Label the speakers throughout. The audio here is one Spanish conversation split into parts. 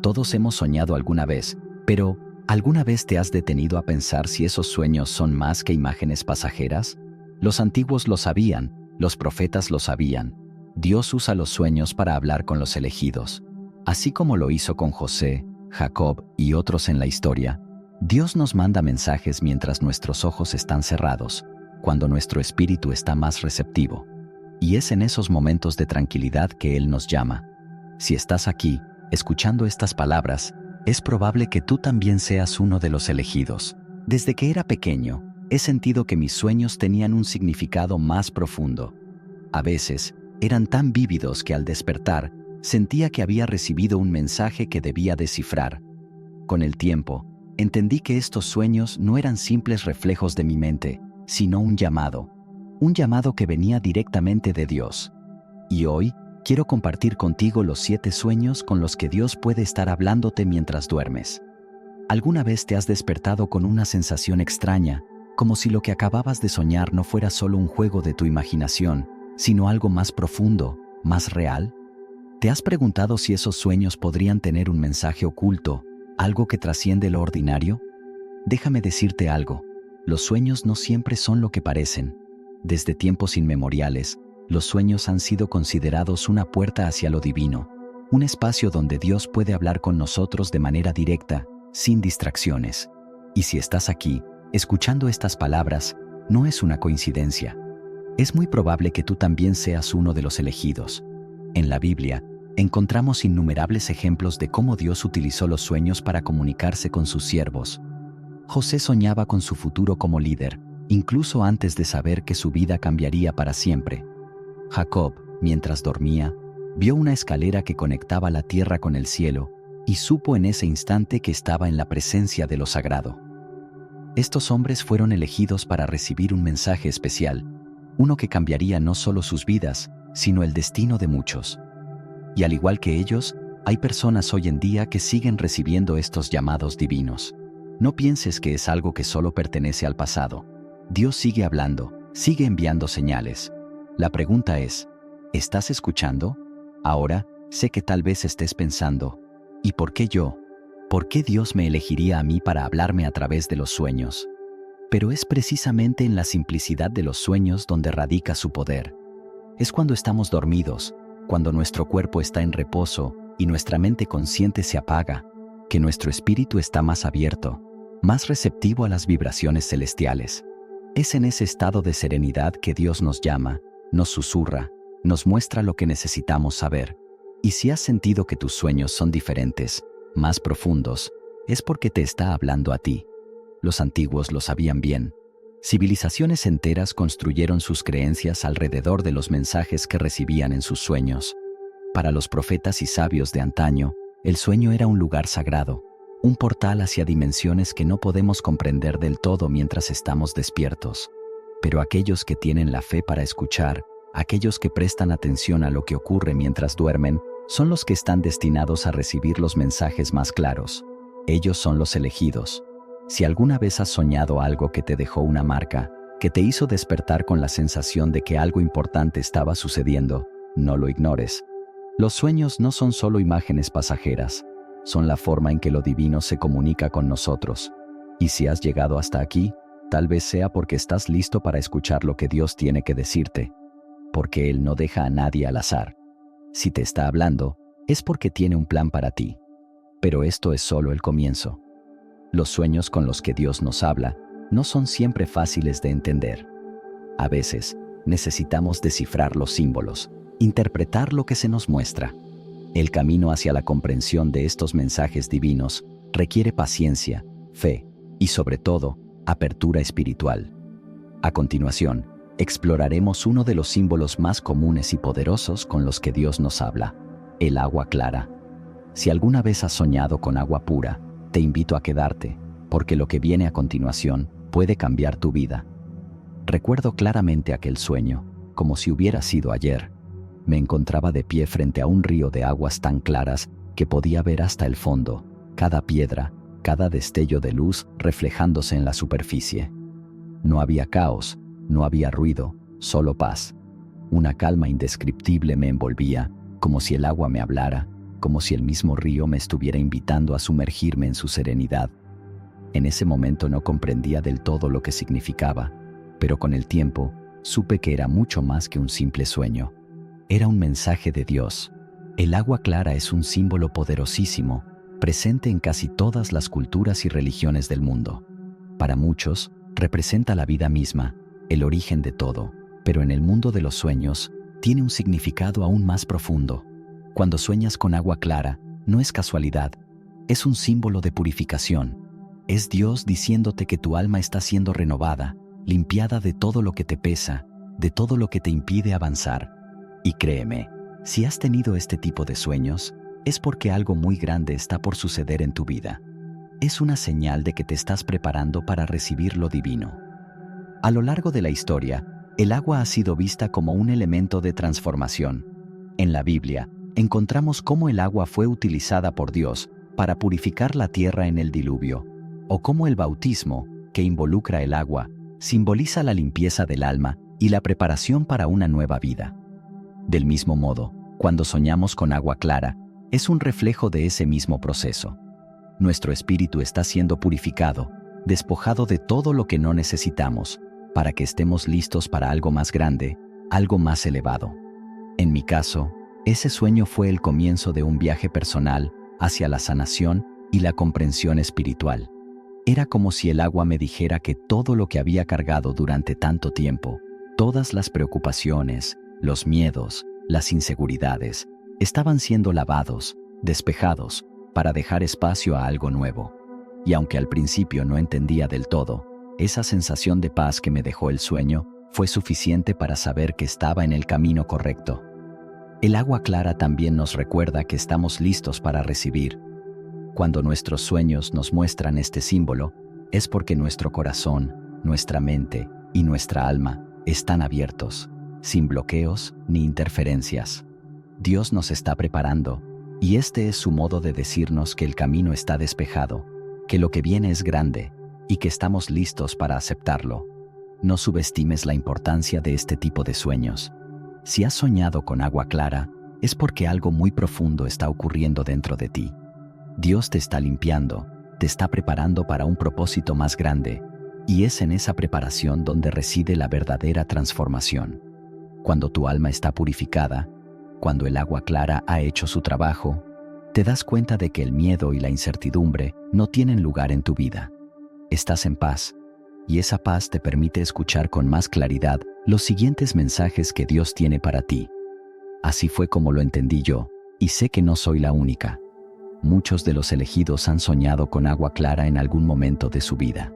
Speaker 1: Todos hemos soñado alguna vez, pero ¿alguna vez te has detenido a pensar si esos sueños son más que imágenes pasajeras? Los antiguos lo sabían, los profetas lo sabían. Dios usa los sueños para hablar con los elegidos. Así como lo hizo con José, Jacob y otros en la historia, Dios nos manda mensajes mientras nuestros ojos están cerrados, cuando nuestro espíritu está más receptivo. Y es en esos momentos de tranquilidad que Él nos llama. Si estás aquí, escuchando estas palabras, es probable que tú también seas uno de los elegidos. Desde que era pequeño, he sentido que mis sueños tenían un significado más profundo. A veces, eran tan vívidos que al despertar, sentía que había recibido un mensaje que debía descifrar. Con el tiempo, entendí que estos sueños no eran simples reflejos de mi mente, sino un llamado que venía directamente de Dios. Y hoy, quiero compartir contigo los 7 sueños con los que Dios puede estar hablándote mientras duermes. ¿Alguna vez te has despertado con una sensación extraña, como si lo que acababas de soñar no fuera solo un juego de tu imaginación, sino algo más profundo, más real? ¿Te has preguntado si esos sueños podrían tener un mensaje oculto, algo que trasciende lo ordinario? Déjame decirte algo, los sueños no siempre son lo que parecen. Desde tiempos inmemoriales, los sueños han sido considerados una puerta hacia lo divino, un espacio donde Dios puede hablar con nosotros de manera directa, sin distracciones. Y si estás aquí, escuchando estas palabras, no es una coincidencia. Es muy probable que tú también seas uno de los elegidos. En la Biblia, encontramos innumerables ejemplos de cómo Dios utilizó los sueños para comunicarse con sus siervos. José soñaba con su futuro como líder, incluso antes de saber que su vida cambiaría para siempre. Jacob, mientras dormía, vio una escalera que conectaba la tierra con el cielo y supo en ese instante que estaba en la presencia de lo sagrado. Estos hombres fueron elegidos para recibir un mensaje especial, uno que cambiaría no solo sus vidas, sino el destino de muchos. Y al igual que ellos, hay personas hoy en día que siguen recibiendo estos llamados divinos. No pienses que es algo que solo pertenece al pasado. Dios sigue hablando, sigue enviando señales. La pregunta es, ¿estás escuchando? Ahora, sé que tal vez estés pensando, ¿y por qué yo? ¿Por qué Dios me elegiría a mí para hablarme a través de los sueños? Pero es precisamente en la simplicidad de los sueños donde radica su poder. Es cuando estamos dormidos, cuando nuestro cuerpo está en reposo y nuestra mente consciente se apaga, que nuestro espíritu está más abierto, más receptivo a las vibraciones celestiales. Es en ese estado de serenidad que Dios nos llama, nos susurra, nos muestra lo que necesitamos saber. Y si has sentido que tus sueños son diferentes, más profundos, es porque te está hablando a ti. Los antiguos lo sabían bien. Civilizaciones enteras construyeron sus creencias alrededor de los mensajes que recibían en sus sueños. Para los profetas y sabios de antaño, el sueño era un lugar sagrado, un portal hacia dimensiones que no podemos comprender del todo mientras estamos despiertos. Pero aquellos que tienen la fe para escuchar, aquellos que prestan atención a lo que ocurre mientras duermen, son los que están destinados a recibir los mensajes más claros. Ellos son los elegidos. Si alguna vez has soñado algo que te dejó una marca, que te hizo despertar con la sensación de que algo importante estaba sucediendo, no lo ignores. Los sueños no son solo imágenes pasajeras, son la forma en que lo divino se comunica con nosotros. Y si has llegado hasta aquí, tal vez sea porque estás listo para escuchar lo que Dios tiene que decirte, porque Él no deja a nadie al azar. Si te está hablando, es porque tiene un plan para ti. Pero esto es solo el comienzo. Los sueños con los que Dios nos habla no son siempre fáciles de entender. A veces, necesitamos descifrar los símbolos, interpretar lo que se nos muestra. El camino hacia la comprensión de estos mensajes divinos requiere paciencia, fe y, sobre todo, apertura espiritual. A continuación, exploraremos uno de los símbolos más comunes y poderosos con los que Dios nos habla, el agua clara. Si alguna vez has soñado con agua pura, te invito a quedarte, porque lo que viene a continuación puede cambiar tu vida. Recuerdo claramente aquel sueño, como si hubiera sido ayer. Me encontraba de pie frente a un río de aguas tan claras que podía ver hasta el fondo, cada piedra, cada destello de luz reflejándose en la superficie. No había caos, no había ruido, solo paz. Una calma indescriptible me envolvía, como si el agua me hablara, como si el mismo río me estuviera invitando a sumergirme en su serenidad. En ese momento no comprendía del todo lo que significaba, pero con el tiempo supe que era mucho más que un simple sueño. Era un mensaje de Dios. El agua clara es un símbolo poderosísimo, presente en casi todas las culturas y religiones del mundo. Para muchos, representa la vida misma, el origen de todo, pero en el mundo de los sueños, tiene un significado aún más profundo. Cuando sueñas con agua clara, no es casualidad, es un símbolo de purificación. Es Dios diciéndote que tu alma está siendo renovada, limpiada de todo lo que te pesa, de todo lo que te impide avanzar. Y créeme, si has tenido este tipo de sueños, es porque algo muy grande está por suceder en tu vida. Es una señal de que te estás preparando para recibir lo divino. A lo largo de la historia, el agua ha sido vista como un elemento de transformación. En la Biblia, encontramos cómo el agua fue utilizada por Dios para purificar la tierra en el diluvio, o cómo el bautismo, que involucra el agua, simboliza la limpieza del alma y la preparación para una nueva vida. Del mismo modo, cuando soñamos con agua clara, es un reflejo de ese mismo proceso. Nuestro espíritu está siendo purificado, despojado de todo lo que no necesitamos, para que estemos listos para algo más grande, algo más elevado. En mi caso, ese sueño fue el comienzo de un viaje personal hacia la sanación y la comprensión espiritual. Era como si el agua me dijera que todo lo que había cargado durante tanto tiempo, todas las preocupaciones, los miedos, las inseguridades, estaban siendo lavados, despejados, para dejar espacio a algo nuevo. Y aunque al principio no entendía del todo, esa sensación de paz que me dejó el sueño fue suficiente para saber que estaba en el camino correcto. El agua clara también nos recuerda que estamos listos para recibir. Cuando nuestros sueños nos muestran este símbolo, es porque nuestro corazón, nuestra mente y nuestra alma están abiertos, sin bloqueos ni interferencias. Dios nos está preparando, y este es su modo de decirnos que el camino está despejado, que lo que viene es grande, y que estamos listos para aceptarlo. No subestimes la importancia de este tipo de sueños. Si has soñado con agua clara, es porque algo muy profundo está ocurriendo dentro de ti. Dios te está limpiando, te está preparando para un propósito más grande, y es en esa preparación donde reside la verdadera transformación. Cuando tu alma está purificada, cuando el agua clara ha hecho su trabajo, te das cuenta de que el miedo y la incertidumbre no tienen lugar en tu vida. Estás en paz, y esa paz te permite escuchar con más claridad los siguientes mensajes que Dios tiene para ti. Así fue como lo entendí yo, y sé que no soy la única. Muchos de los elegidos han soñado con agua clara en algún momento de su vida.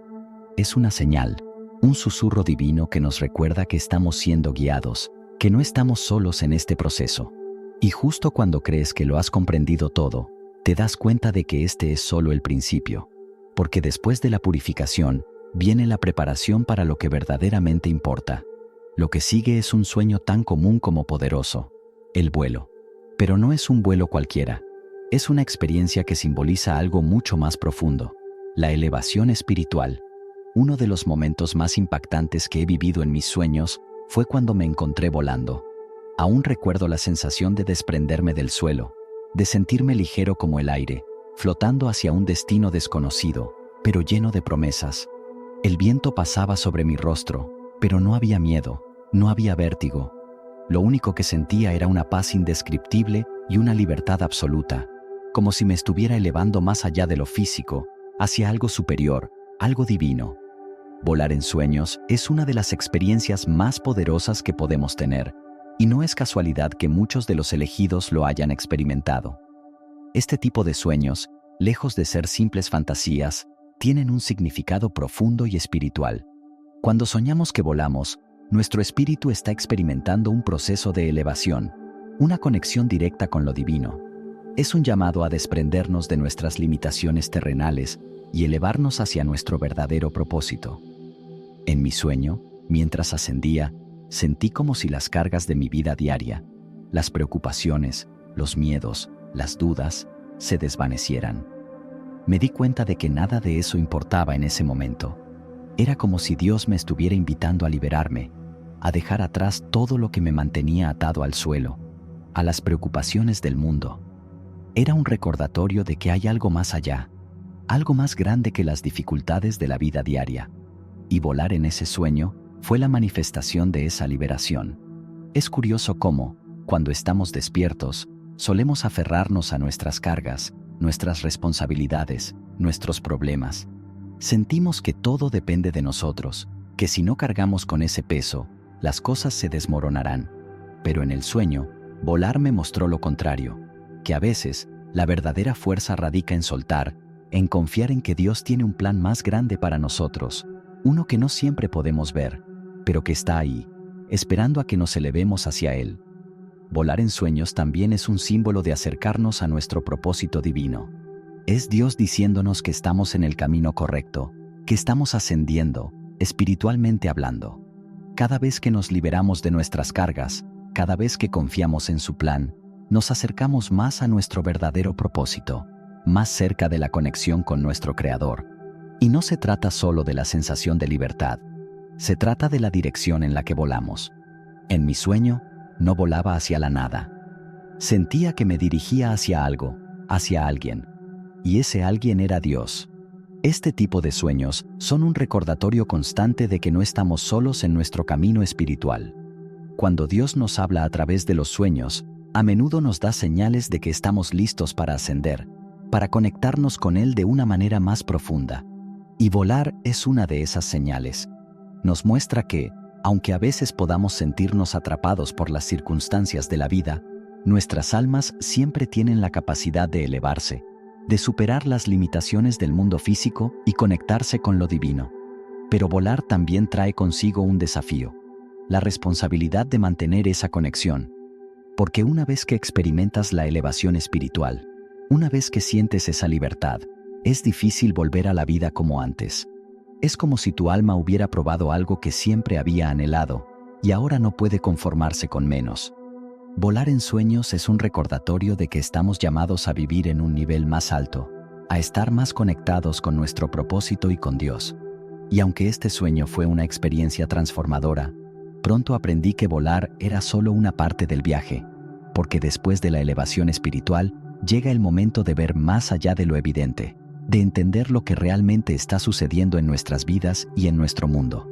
Speaker 1: Es una señal, un susurro divino que nos recuerda que estamos siendo guiados, que no estamos solos en este proceso. Y justo cuando crees que lo has comprendido todo, te das cuenta de que este es solo el principio, porque después de la purificación, viene la preparación para lo que verdaderamente importa. Lo que sigue es un sueño tan común como poderoso, el vuelo. Pero no es un vuelo cualquiera, es una experiencia que simboliza algo mucho más profundo, la elevación espiritual. Uno de los momentos más impactantes que he vivido en mis sueños fue cuando me encontré volando. Aún recuerdo la sensación de desprenderme del suelo, de sentirme ligero como el aire, flotando hacia un destino desconocido, pero lleno de promesas. El viento pasaba sobre mi rostro, pero no había miedo, no había vértigo. Lo único que sentía era una paz indescriptible y una libertad absoluta, como si me estuviera elevando más allá de lo físico, hacia algo superior, algo divino. Volar en sueños es una de las experiencias más poderosas que podemos tener, y no es casualidad que muchos de los elegidos lo hayan experimentado. Este tipo de sueños, lejos de ser simples fantasías, tienen un significado profundo y espiritual. Cuando soñamos que volamos, nuestro espíritu está experimentando un proceso de elevación, una conexión directa con lo divino. Es un llamado a desprendernos de nuestras limitaciones terrenales y elevarnos hacia nuestro verdadero propósito. En mi sueño, mientras ascendía, sentí como si las cargas de mi vida diaria, las preocupaciones, los miedos, las dudas, se desvanecieran. Me di cuenta de que nada de eso importaba en ese momento. Era como si Dios me estuviera invitando a liberarme, a dejar atrás todo lo que me mantenía atado al suelo, a las preocupaciones del mundo. Era un recordatorio de que hay algo más allá, algo más grande que las dificultades de la vida diaria. Y volar en ese sueño fue la manifestación de esa liberación. Es curioso cómo, cuando estamos despiertos, solemos aferrarnos a nuestras cargas, nuestras responsabilidades, nuestros problemas. Sentimos que todo depende de nosotros, que si no cargamos con ese peso, las cosas se desmoronarán. Pero en el sueño, volar me mostró lo contrario, que a veces la verdadera fuerza radica en soltar, en confiar en que Dios tiene un plan más grande para nosotros, uno que no siempre podemos ver, pero que está ahí, esperando a que nos elevemos hacia Él. Volar en sueños también es un símbolo de acercarnos a nuestro propósito divino. Es Dios diciéndonos que estamos en el camino correcto, que estamos ascendiendo, espiritualmente hablando. Cada vez que nos liberamos de nuestras cargas, cada vez que confiamos en su plan, nos acercamos más a nuestro verdadero propósito, más cerca de la conexión con nuestro Creador. Y no se trata solo de la sensación de libertad, se trata de la dirección en la que volamos. En mi sueño, no volaba hacia la nada. Sentía que me dirigía hacia algo, hacia alguien. Y ese alguien era Dios. Este tipo de sueños son un recordatorio constante de que no estamos solos en nuestro camino espiritual. Cuando Dios nos habla a través de los sueños, a menudo nos da señales de que estamos listos para ascender, para conectarnos con Él de una manera más profunda. Y volar es una de esas señales. Nos muestra que, aunque a veces podamos sentirnos atrapados por las circunstancias de la vida, nuestras almas siempre tienen la capacidad de elevarse, de superar las limitaciones del mundo físico y conectarse con lo divino. Pero volar también trae consigo un desafío, la responsabilidad de mantener esa conexión. Porque una vez que experimentas la elevación espiritual, una vez que sientes esa libertad, es difícil volver a la vida como antes. Es como si tu alma hubiera probado algo que siempre había anhelado, y ahora no puede conformarse con menos. Volar en sueños es un recordatorio de que estamos llamados a vivir en un nivel más alto, a estar más conectados con nuestro propósito y con Dios. Y aunque este sueño fue una experiencia transformadora, pronto aprendí que volar era solo una parte del viaje, porque después de la elevación espiritual, llega el momento de ver más allá de lo evidente, de entender lo que realmente está sucediendo en nuestras vidas y en nuestro mundo.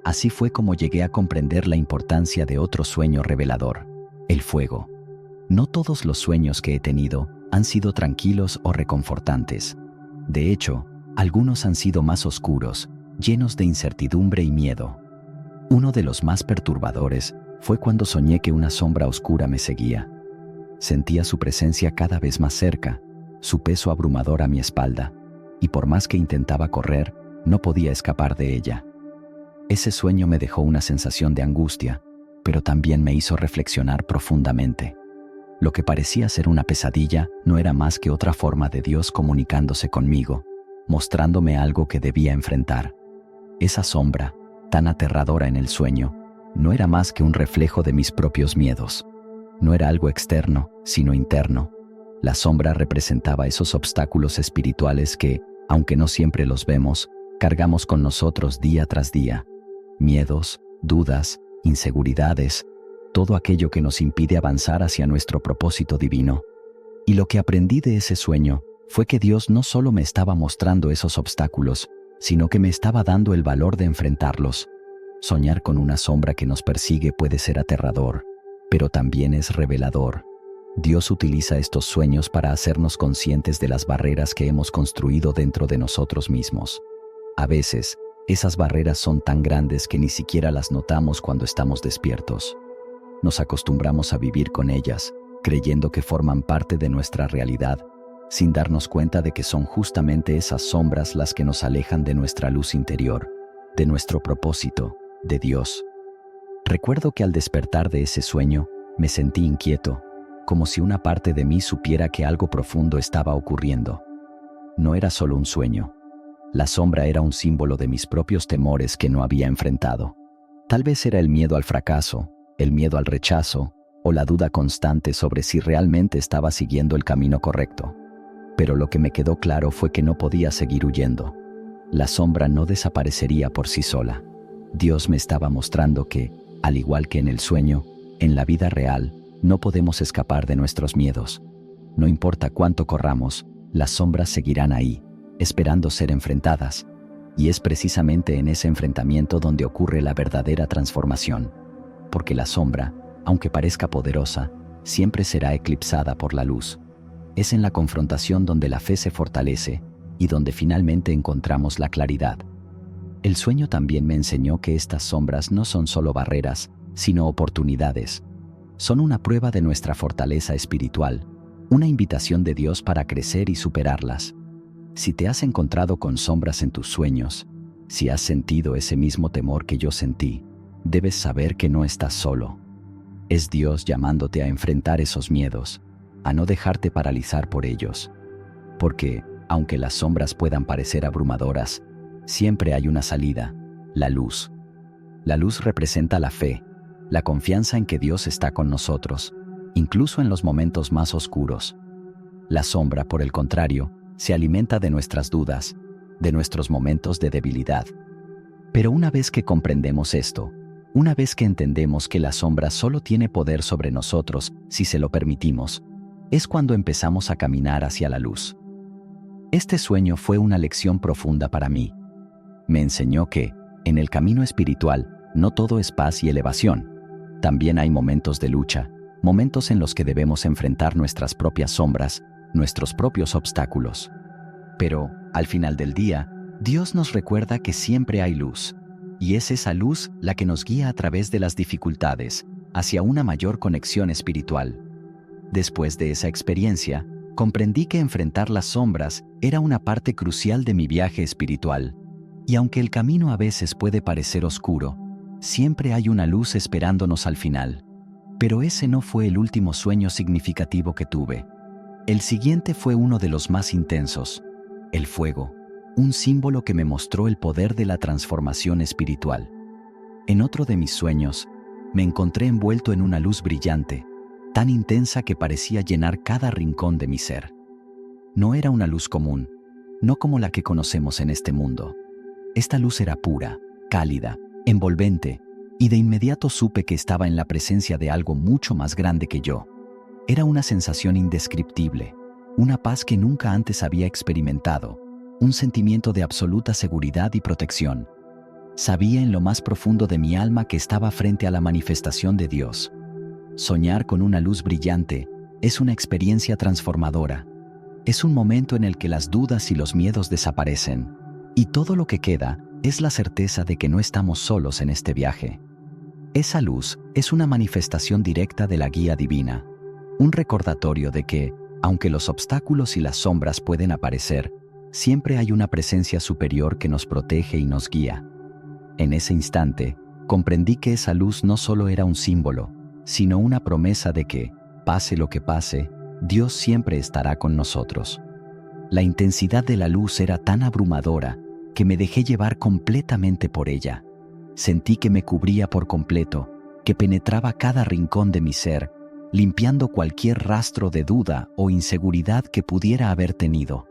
Speaker 1: Así fue como llegué a comprender la importancia de otro sueño revelador, el fuego. No todos los sueños que he tenido han sido tranquilos o reconfortantes. De hecho, algunos han sido más oscuros, llenos de incertidumbre y miedo. Uno de los más perturbadores fue cuando soñé que una sombra oscura me seguía. Sentía su presencia cada vez más cerca, su peso abrumador a mi espalda, y por más que intentaba correr, no podía escapar de ella. Ese sueño me dejó una sensación de angustia, pero también me hizo reflexionar profundamente. Lo que parecía ser una pesadilla no era más que otra forma de Dios comunicándose conmigo, mostrándome algo que debía enfrentar. Esa sombra, tan aterradora en el sueño, no era más que un reflejo de mis propios miedos. No era algo externo, sino interno. La sombra representaba esos obstáculos espirituales que, aunque no siempre los vemos, cargamos con nosotros día tras día. Miedos, dudas, inseguridades, todo aquello que nos impide avanzar hacia nuestro propósito divino. Y lo que aprendí de ese sueño fue que Dios no solo me estaba mostrando esos obstáculos, sino que me estaba dando el valor de enfrentarlos. Soñar con una sombra que nos persigue puede ser aterrador, pero también es revelador. Dios utiliza estos sueños para hacernos conscientes de las barreras que hemos construido dentro de nosotros mismos. A veces, esas barreras son tan grandes que ni siquiera las notamos cuando estamos despiertos. Nos acostumbramos a vivir con ellas, creyendo que forman parte de nuestra realidad, sin darnos cuenta de que son justamente esas sombras las que nos alejan de nuestra luz interior, de nuestro propósito, de Dios. Recuerdo que al despertar de ese sueño, me sentí inquieto, como si una parte de mí supiera que algo profundo estaba ocurriendo. No era solo un sueño. La sombra era un símbolo de mis propios temores que no había enfrentado. Tal vez era el miedo al fracaso, el miedo al rechazo, o la duda constante sobre si realmente estaba siguiendo el camino correcto. Pero lo que me quedó claro fue que no podía seguir huyendo. La sombra no desaparecería por sí sola. Dios me estaba mostrando que, al igual que en el sueño, en la vida real, no podemos escapar de nuestros miedos. No importa cuánto corramos, las sombras seguirán ahí, esperando ser enfrentadas. Y es precisamente en ese enfrentamiento donde ocurre la verdadera transformación. Porque la sombra, aunque parezca poderosa, siempre será eclipsada por la luz. Es en la confrontación donde la fe se fortalece y donde finalmente encontramos la claridad. El sueño también me enseñó que estas sombras no son solo barreras, sino oportunidades. Son una prueba de nuestra fortaleza espiritual, una invitación de Dios para crecer y superarlas. Si te has encontrado con sombras en tus sueños, si has sentido ese mismo temor que yo sentí, debes saber que no estás solo. Es Dios llamándote a enfrentar esos miedos, a no dejarte paralizar por ellos. Porque, aunque las sombras puedan parecer abrumadoras, siempre hay una salida, la luz. La luz representa la fe, la confianza en que Dios está con nosotros, incluso en los momentos más oscuros. La sombra, por el contrario, se alimenta de nuestras dudas, de nuestros momentos de debilidad. Pero una vez que comprendemos esto, una vez que entendemos que la sombra solo tiene poder sobre nosotros si se lo permitimos, es cuando empezamos a caminar hacia la luz. Este sueño fue una lección profunda para mí. Me enseñó que, en el camino espiritual, no todo es paz y elevación. También hay momentos de lucha, momentos en los que debemos enfrentar nuestras propias sombras, nuestros propios obstáculos. Pero, al final del día, Dios nos recuerda que siempre hay luz, y es esa luz la que nos guía a través de las dificultades, hacia una mayor conexión espiritual. Después de esa experiencia, comprendí que enfrentar las sombras era una parte crucial de mi viaje espiritual. Y aunque el camino a veces puede parecer oscuro, siempre hay una luz esperándonos al final. Pero ese no fue el último sueño significativo que tuve. El siguiente fue uno de los más intensos: el fuego, un símbolo que me mostró el poder de la transformación espiritual. En otro de mis sueños, me encontré envuelto en una luz brillante, tan intensa que parecía llenar cada rincón de mi ser. No era una luz común, no como la que conocemos en este mundo. Esta luz era pura, cálida, envolvente, y de inmediato supe que estaba en la presencia de algo mucho más grande que yo. Era una sensación indescriptible, una paz que nunca antes había experimentado, un sentimiento de absoluta seguridad y protección. Sabía en lo más profundo de mi alma que estaba frente a la manifestación de Dios. Soñar con una luz brillante es una experiencia transformadora. Es un momento en el que las dudas y los miedos desaparecen, y todo lo que queda es la certeza de que no estamos solos en este viaje. Esa luz es una manifestación directa de la guía divina, un recordatorio de que, aunque los obstáculos y las sombras pueden aparecer, siempre hay una presencia superior que nos protege y nos guía. En ese instante, comprendí que esa luz no solo era un símbolo, sino una promesa de que, pase lo que pase, Dios siempre estará con nosotros. La intensidad de la luz era tan abrumadora que me dejé llevar completamente por ella. Sentí que me cubría por completo, que penetraba cada rincón de mi ser, limpiando cualquier rastro de duda o inseguridad que pudiera haber tenido.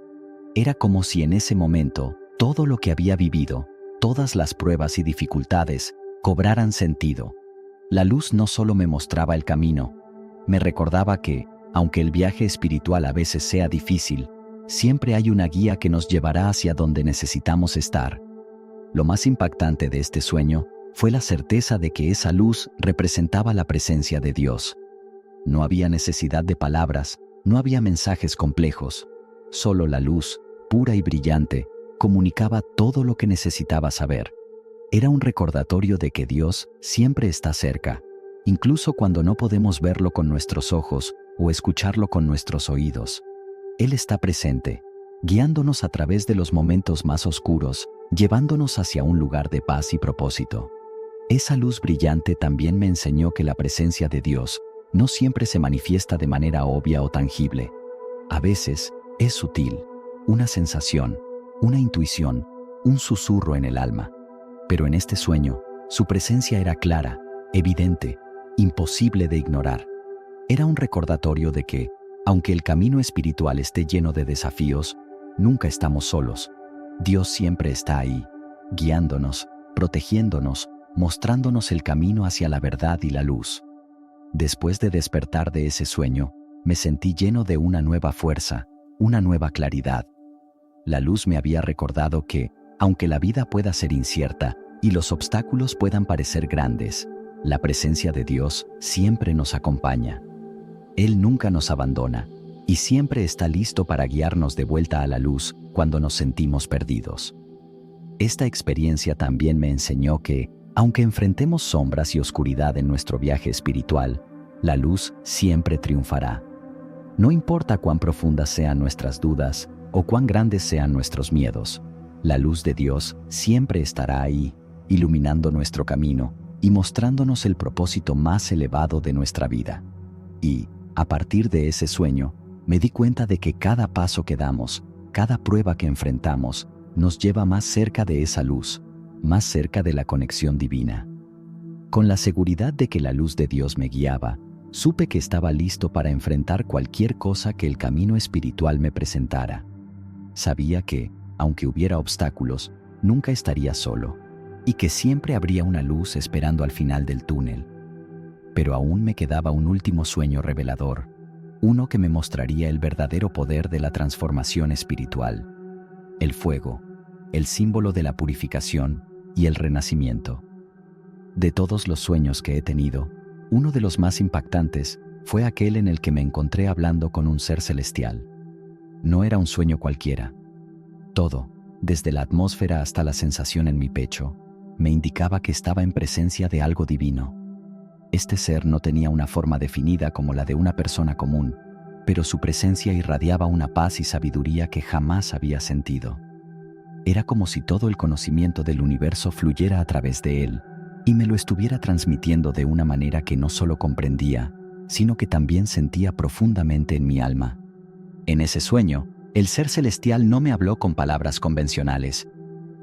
Speaker 1: Era como si en ese momento todo lo que había vivido, todas las pruebas y dificultades, cobraran sentido. La luz no solo me mostraba el camino, me recordaba que, aunque el viaje espiritual a veces sea difícil, siempre hay una guía que nos llevará hacia donde necesitamos estar. Lo más impactante de este sueño fue la certeza de que esa luz representaba la presencia de Dios. No había necesidad de palabras, no había mensajes complejos. Solo la luz, pura y brillante, comunicaba todo lo que necesitaba saber. Era un recordatorio de que Dios siempre está cerca, incluso cuando no podemos verlo con nuestros ojos o escucharlo con nuestros oídos. Él está presente, guiándonos a través de los momentos más oscuros, llevándonos hacia un lugar de paz y propósito. Esa luz brillante también me enseñó que la presencia de Dios no siempre se manifiesta de manera obvia o tangible. A veces es sutil, una sensación, una intuición, un susurro en el alma. Pero en este sueño, su presencia era clara, evidente, imposible de ignorar. Era un recordatorio de que, aunque el camino espiritual esté lleno de desafíos, nunca estamos solos. Dios siempre está ahí, guiándonos, protegiéndonos, mostrándonos el camino hacia la verdad y la luz. Después de despertar de ese sueño, me sentí lleno de una nueva fuerza, una nueva claridad. La luz me había recordado que, aunque la vida pueda ser incierta y los obstáculos puedan parecer grandes, la presencia de Dios siempre nos acompaña. Él nunca nos abandona y siempre está listo para guiarnos de vuelta a la luz cuando nos sentimos perdidos. Esta experiencia también me enseñó que, aunque enfrentemos sombras y oscuridad en nuestro viaje espiritual, la luz siempre triunfará. No importa cuán profundas sean nuestras dudas o cuán grandes sean nuestros miedos, la luz de Dios siempre estará ahí, iluminando nuestro camino y mostrándonos el propósito más elevado de nuestra vida. Y, a partir de ese sueño, me di cuenta de que cada paso que damos, cada prueba que enfrentamos, nos lleva más cerca de esa luz, más cerca de la conexión divina. Con la seguridad de que la luz de Dios me guiaba, supe que estaba listo para enfrentar cualquier cosa que el camino espiritual me presentara. Sabía que, aunque hubiera obstáculos, nunca estaría solo, y que siempre habría una luz esperando al final del túnel. Pero aún me quedaba un último sueño revelador, uno que me mostraría el verdadero poder de la transformación espiritual. El fuego, el símbolo de la purificación y el renacimiento. De todos los sueños que he tenido, uno de los más impactantes fue aquel en el que me encontré hablando con un ser celestial. No era un sueño cualquiera. Todo, desde la atmósfera hasta la sensación en mi pecho, me indicaba que estaba en presencia de algo divino. Este ser no tenía una forma definida como la de una persona común, pero su presencia irradiaba una paz y sabiduría que jamás había sentido. Era como si todo el conocimiento del universo fluyera a través de él, y me lo estuviera transmitiendo de una manera que no solo comprendía, sino que también sentía profundamente en mi alma. En ese sueño, el ser celestial no me habló con palabras convencionales.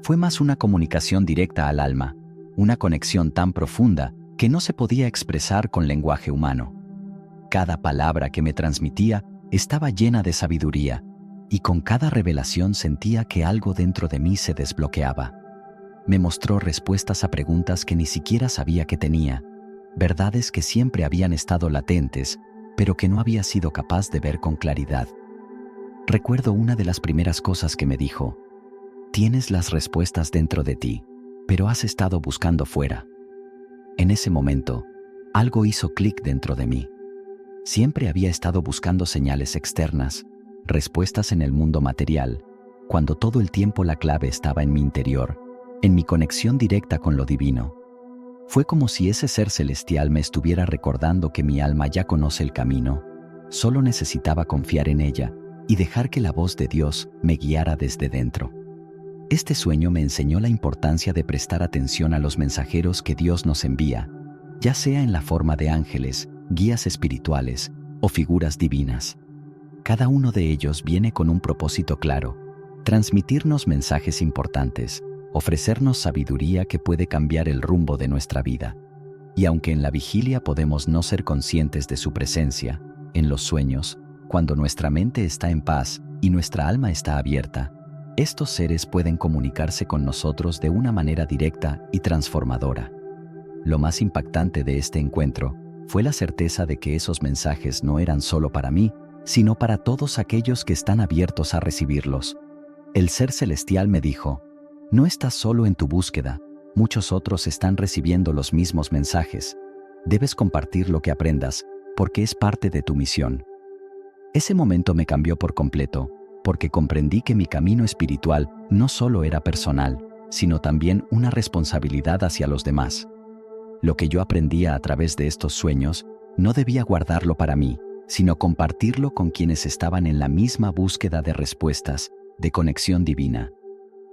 Speaker 1: Fue más una comunicación directa al alma, una conexión tan profunda que no se podía expresar con lenguaje humano. Cada palabra que me transmitía estaba llena de sabiduría, y con cada revelación sentía que algo dentro de mí se desbloqueaba. Me mostró respuestas a preguntas que ni siquiera sabía que tenía, verdades que siempre habían estado latentes, pero que no había sido capaz de ver con claridad. Recuerdo una de las primeras cosas que me dijo: «Tienes las respuestas dentro de ti, pero has estado buscando fuera». En ese momento, algo hizo clic dentro de mí. Siempre había estado buscando señales externas, respuestas en el mundo material, cuando todo el tiempo la clave estaba en mi interior, en mi conexión directa con lo divino. Fue como si ese ser celestial me estuviera recordando que mi alma ya conoce el camino, solo necesitaba confiar en ella y dejar que la voz de Dios me guiara desde dentro. Este sueño me enseñó la importancia de prestar atención a los mensajeros que Dios nos envía, ya sea en la forma de ángeles, guías espirituales o figuras divinas. Cada uno de ellos viene con un propósito claro: transmitirnos mensajes importantes, ofrecernos sabiduría que puede cambiar el rumbo de nuestra vida. Y aunque en la vigilia podemos no ser conscientes de su presencia, en los sueños, cuando nuestra mente está en paz y nuestra alma está abierta, estos seres pueden comunicarse con nosotros de una manera directa y transformadora. Lo más impactante de este encuentro fue la certeza de que esos mensajes no eran solo para mí, sino para todos aquellos que están abiertos a recibirlos. El ser celestial me dijo: «No estás solo en tu búsqueda, muchos otros están recibiendo los mismos mensajes. Debes compartir lo que aprendas, porque es parte de tu misión». Ese momento me cambió por completo, porque comprendí que mi camino espiritual no solo era personal, sino también una responsabilidad hacia los demás. Lo que yo aprendía a través de estos sueños no debía guardarlo para mí, sino compartirlo con quienes estaban en la misma búsqueda de respuestas, de conexión divina.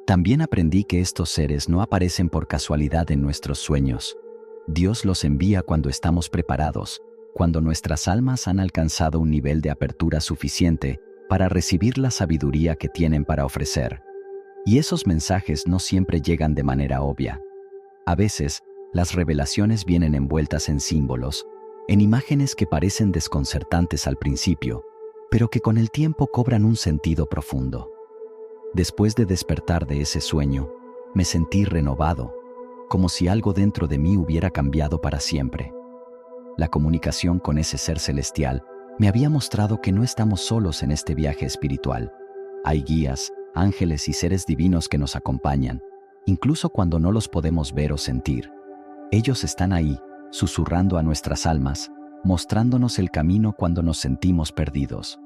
Speaker 1: También aprendí que estos seres no aparecen por casualidad en nuestros sueños. Dios los envía cuando estamos preparados, cuando nuestras almas han alcanzado un nivel de apertura suficiente para recibir la sabiduría que tienen para ofrecer. Y esos mensajes no siempre llegan de manera obvia. A veces, las revelaciones vienen envueltas en símbolos, en imágenes que parecen desconcertantes al principio, pero que con el tiempo cobran un sentido profundo. Después de despertar de ese sueño, me sentí renovado, como si algo dentro de mí hubiera cambiado para siempre. La comunicación con ese ser celestial Me había mostrado que no estamos solos en este viaje espiritual. Hay guías, ángeles y seres divinos que nos acompañan, incluso cuando no los podemos ver o sentir. Ellos están ahí, susurrando a nuestras almas, mostrándonos el camino cuando nos sentimos perdidos.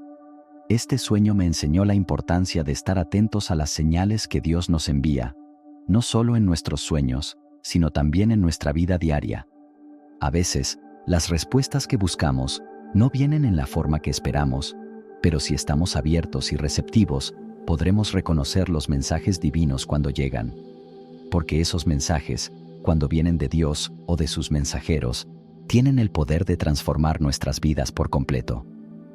Speaker 1: Este sueño me enseñó la importancia de estar atentos a las señales que Dios nos envía, no solo en nuestros sueños, sino también en nuestra vida diaria. A veces, las respuestas que buscamos no vienen en la forma que esperamos, pero si estamos abiertos y receptivos, podremos reconocer los mensajes divinos cuando llegan. Porque esos mensajes, cuando vienen de Dios o de sus mensajeros, tienen el poder de transformar nuestras vidas por completo.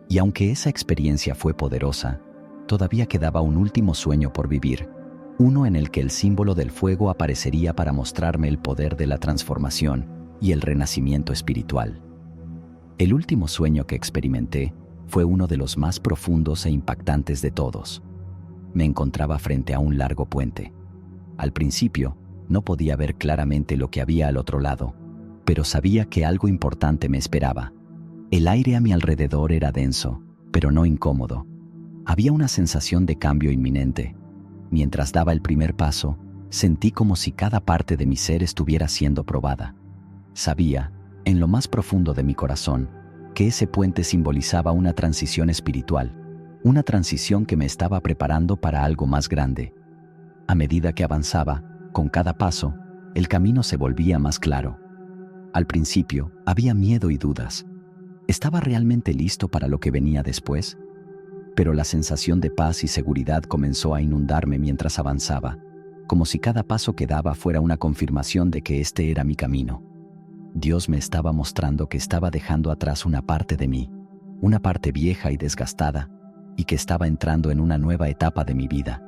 Speaker 1: Y aunque esa experiencia fue poderosa, todavía quedaba un último sueño por vivir, uno en el que el símbolo del fuego aparecería para mostrarme el poder de la transformación y el renacimiento espiritual. El último sueño que experimenté fue uno de los más profundos e impactantes de todos. Me encontraba frente a un largo puente. Al principio, no podía ver claramente lo que había al otro lado, pero sabía que algo importante me esperaba. El aire a mi alrededor era denso, pero no incómodo. Había una sensación de cambio inminente. Mientras daba el primer paso, sentí como si cada parte de mi ser estuviera siendo probada. Sabía, en lo más profundo de mi corazón, que ese puente simbolizaba una transición espiritual, una transición que me estaba preparando para algo más grande. A medida que avanzaba, con cada paso, el camino se volvía más claro. Al principio, había miedo y dudas. ¿Estaba realmente listo para lo que venía después? Pero la sensación de paz y seguridad comenzó a inundarme mientras avanzaba, como si cada paso que daba fuera una confirmación de que este era mi camino. Dios me estaba mostrando que estaba dejando atrás una parte de mí, una parte vieja y desgastada, y que estaba entrando en una nueva etapa de mi vida,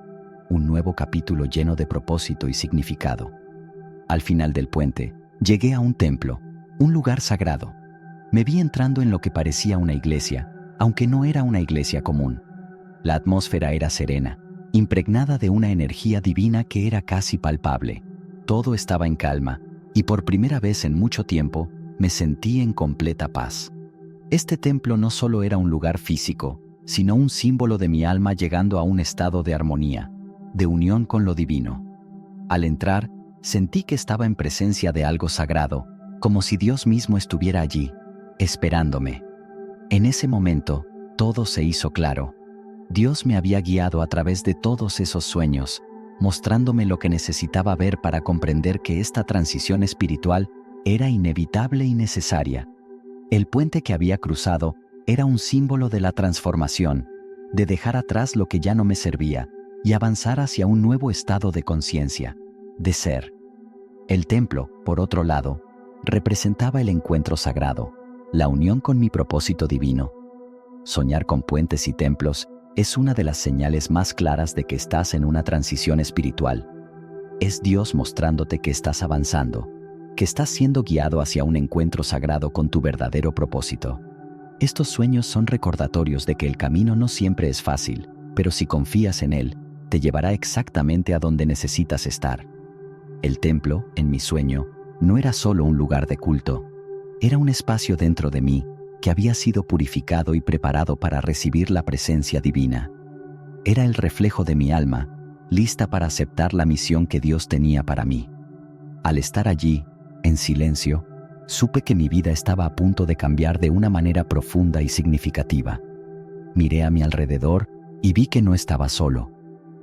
Speaker 1: un nuevo capítulo lleno de propósito y significado. Al final del puente, llegué a un templo, un lugar sagrado. Me vi entrando en lo que parecía una iglesia, aunque no era una iglesia común. La atmósfera era serena, impregnada de una energía divina que era casi palpable. Todo estaba en calma, y por primera vez en mucho tiempo, me sentí en completa paz. Este templo no solo era un lugar físico, sino un símbolo de mi alma llegando a un estado de armonía, de unión con lo divino. Al entrar, sentí que estaba en presencia de algo sagrado, como si Dios mismo estuviera allí, esperándome. En ese momento, todo se hizo claro. Dios me había guiado a través de todos esos sueños, mostrándome lo que necesitaba ver para comprender que esta transición espiritual era inevitable y necesaria. El puente que había cruzado era un símbolo de la transformación, de dejar atrás lo que ya no me servía y avanzar hacia un nuevo estado de conciencia, de ser. El templo, por otro lado, representaba el encuentro sagrado, la unión con mi propósito divino. Soñar con puentes y templos es una de las señales más claras de que estás en una transición espiritual. Es Dios mostrándote que estás avanzando, que estás siendo guiado hacia un encuentro sagrado con tu verdadero propósito. Estos sueños son recordatorios de que el camino no siempre es fácil, pero si confías en él, te llevará exactamente a donde necesitas estar. El templo, en mi sueño, no era solo un lugar de culto. Era un espacio dentro de mí que había sido purificado y preparado para recibir la presencia divina. Era el reflejo de mi alma, lista para aceptar la misión que Dios tenía para mí. Al estar allí, en silencio, supe que mi vida estaba a punto de cambiar de una manera profunda y significativa. Miré a mi alrededor y vi que no estaba solo.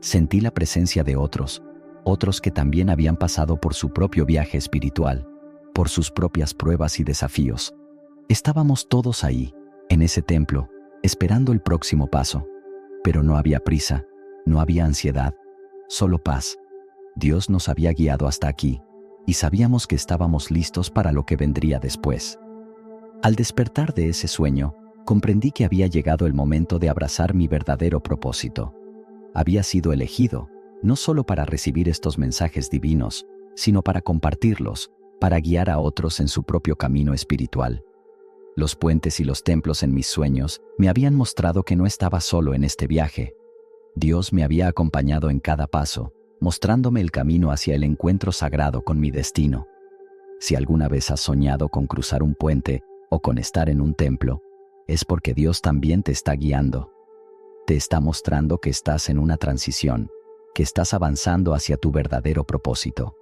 Speaker 1: Sentí la presencia de otros que también habían pasado por su propio viaje espiritual, por sus propias pruebas y desafíos. Estábamos todos ahí, en ese templo, esperando el próximo paso. Pero no había prisa, no había ansiedad, solo paz. Dios nos había guiado hasta aquí, y sabíamos que estábamos listos para lo que vendría después. Al despertar de ese sueño, comprendí que había llegado el momento de abrazar mi verdadero propósito. Había sido elegido, no solo para recibir estos mensajes divinos, sino para compartirlos, para guiar a otros en su propio camino espiritual. Los puentes y los templos en mis sueños me habían mostrado que no estaba solo en este viaje. Dios me había acompañado en cada paso, mostrándome el camino hacia el encuentro sagrado con mi destino. Si alguna vez has soñado con cruzar un puente o con estar en un templo, es porque Dios también te está guiando. Te está mostrando que estás en una transición, que estás avanzando hacia tu verdadero propósito.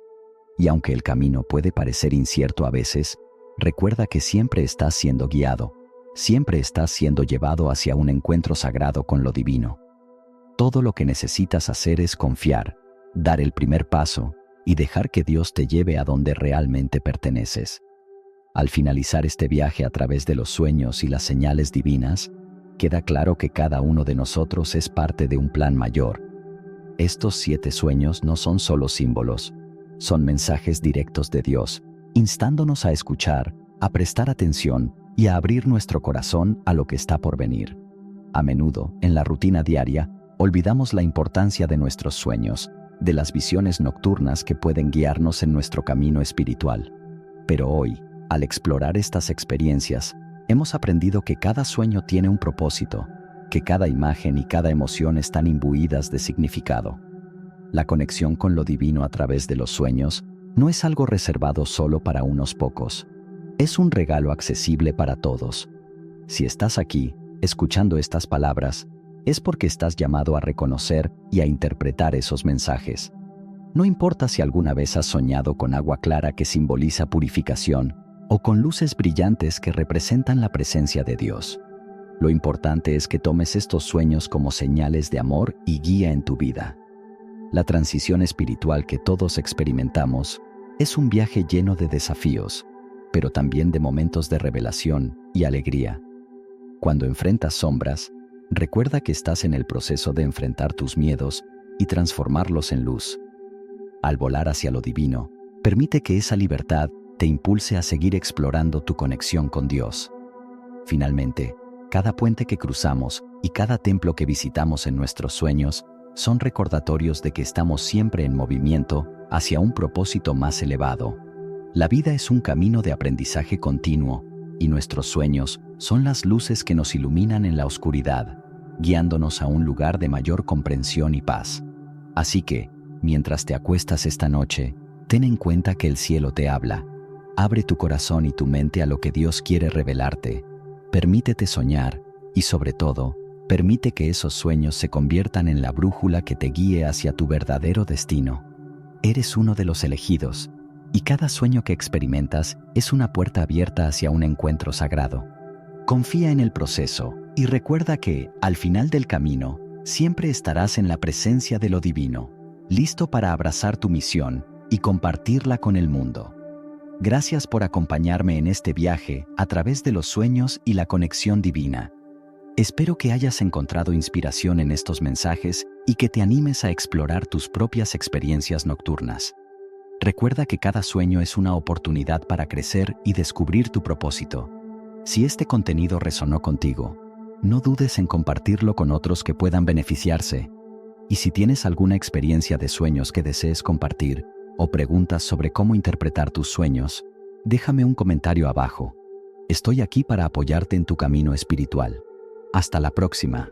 Speaker 1: Y aunque el camino puede parecer incierto a veces, recuerda que siempre estás siendo guiado, siempre estás siendo llevado hacia un encuentro sagrado con lo divino. Todo lo que necesitas hacer es confiar, dar el primer paso y dejar que Dios te lleve a donde realmente perteneces. Al finalizar este viaje a través de los sueños y las señales divinas, queda claro que cada uno de nosotros es parte de un plan mayor. Estos 7 sueños no son solo símbolos, son mensajes directos de Dios, instándonos a escuchar, a prestar atención y a abrir nuestro corazón a lo que está por venir. A menudo, en la rutina diaria, olvidamos la importancia de nuestros sueños, de las visiones nocturnas que pueden guiarnos en nuestro camino espiritual. Pero hoy, al explorar estas experiencias, hemos aprendido que cada sueño tiene un propósito, que cada imagen y cada emoción están imbuidas de significado. La conexión con lo divino a través de los sueños no es algo reservado solo para unos pocos. Es un regalo accesible para todos. Si estás aquí, escuchando estas palabras, es porque estás llamado a reconocer y a interpretar esos mensajes. No importa si alguna vez has soñado con agua clara que simboliza purificación o con luces brillantes que representan la presencia de Dios. Lo importante es que tomes estos sueños como señales de amor y guía en tu vida. La transición espiritual que todos experimentamos es un viaje lleno de desafíos, pero también de momentos de revelación y alegría. Cuando enfrentas sombras, recuerda que estás en el proceso de enfrentar tus miedos y transformarlos en luz. Al volar hacia lo divino, permite que esa libertad te impulse a seguir explorando tu conexión con Dios. Finalmente, cada puente que cruzamos y cada templo que visitamos en nuestros sueños son recordatorios de que estamos siempre en movimiento hacia un propósito más elevado. La vida es un camino de aprendizaje continuo, y nuestros sueños son las luces que nos iluminan en la oscuridad, guiándonos a un lugar de mayor comprensión y paz. Así que, mientras te acuestas esta noche, ten en cuenta que el cielo te habla. Abre tu corazón y tu mente a lo que Dios quiere revelarte. Permítete soñar y, sobre todo, permite que esos sueños se conviertan en la brújula que te guíe hacia tu verdadero destino. Eres uno de los elegidos, y cada sueño que experimentas es una puerta abierta hacia un encuentro sagrado. Confía en el proceso y recuerda que, al final del camino, siempre estarás en la presencia de lo divino, listo para abrazar tu misión y compartirla con el mundo. Gracias por acompañarme en este viaje a través de los sueños y la conexión divina. Espero que hayas encontrado inspiración en estos mensajes y que te animes a explorar tus propias experiencias nocturnas. Recuerda que cada sueño es una oportunidad para crecer y descubrir tu propósito. Si este contenido resonó contigo, no dudes en compartirlo con otros que puedan beneficiarse. Y si tienes alguna experiencia de sueños que desees compartir o preguntas sobre cómo interpretar tus sueños, déjame un comentario abajo. Estoy aquí para apoyarte en tu camino espiritual. Hasta la próxima.